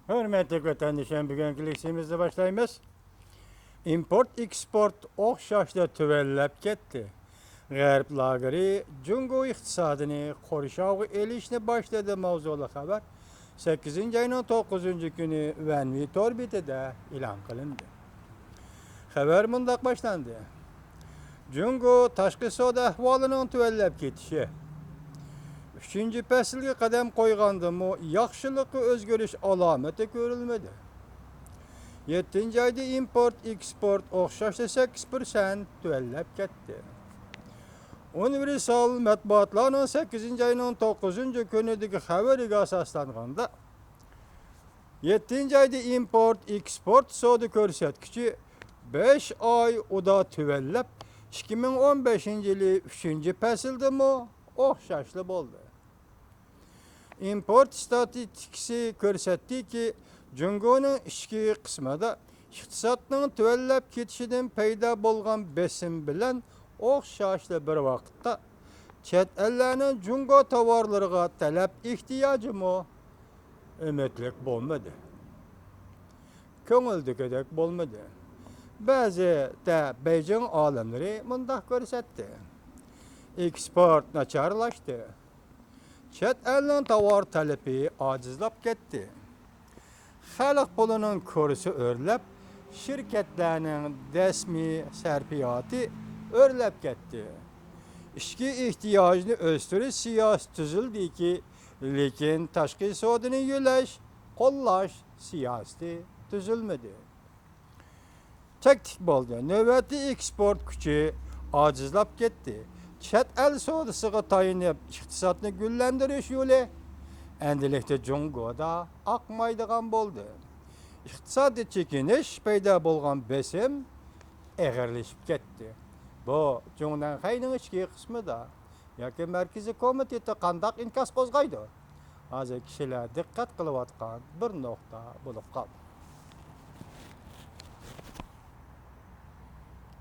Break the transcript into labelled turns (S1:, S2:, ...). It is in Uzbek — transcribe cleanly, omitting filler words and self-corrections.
S1: Hürmetli vatandaşlar, bugünkü leksiyamızda başlayımız. Import-eksport o'xshashda tuvallab ketdi. G'arb lageri Jungo iqtisodini qo'rishovga elishni boshladi mavzuli xabar 8-oyning 9-kuni Vanvi torbitida e'lon qilindi. Xabar mundaq boshlandi. Jungo tashqi savdo ahvolining tuvallab ketishi. 3-faslga qadam qo'ygandimi, yaxshilikqa o'zgarish alomati ko'rilmadi. 7-oyda import-eksport o'xshashda 8% tuvallab ketdi. Universal matbuotlarning 8-oyning 9-kunidagi xabariga asoslanganda 7-oyda import-eksport savdo ko'rsatkichi 5 oy uda tuvallab 2015-yili 3-fasldami o'xshashli bo'ldi. Import statistikasi ko'rsatdiki, Jungoning ichki qismida iqtisodning tuvallab ketishidan paydo bo'lgan besim bilan o'xshashli bir vaqtda chet ellarning Jungo tovarlariga talab ehtiyojimi umidlik bo'lmadi. Ko'ngildagidek bo'lmadi. Ba'zida Beijing olimlari mundaq ko'rsatdi. Eksport nacharlashdi. Chet elning tovar talabi ojizlab ketdi. Xalq pulining kursi o'rlab, shirkatlarning rasmiy sarfiyoti o'rlab ketdi. Ichki ehtiyojni o'stirish siyosati tuzildiki, lekin tashqi savdoni yo'lash, qo'llash siyosati tuzilmadi. Taktik bo'ldi. Navbatda eksport kuchi ojizlab ketdi. Chet el savdosiga tayinib iqtisodni gullantirish yo'li endilikda Jungoda oqmaydigan bo'ldi. Iqtisodiy chekinish paydo bo'lgan besim eg'irlashib ketdi. Bu Jungoning ichki qismida yoki markaziy komiteti qandaq inkas qo'zg'aydi? Hozir kishilar diqqat qilayotgan bir nuqta bo'lib qoldi.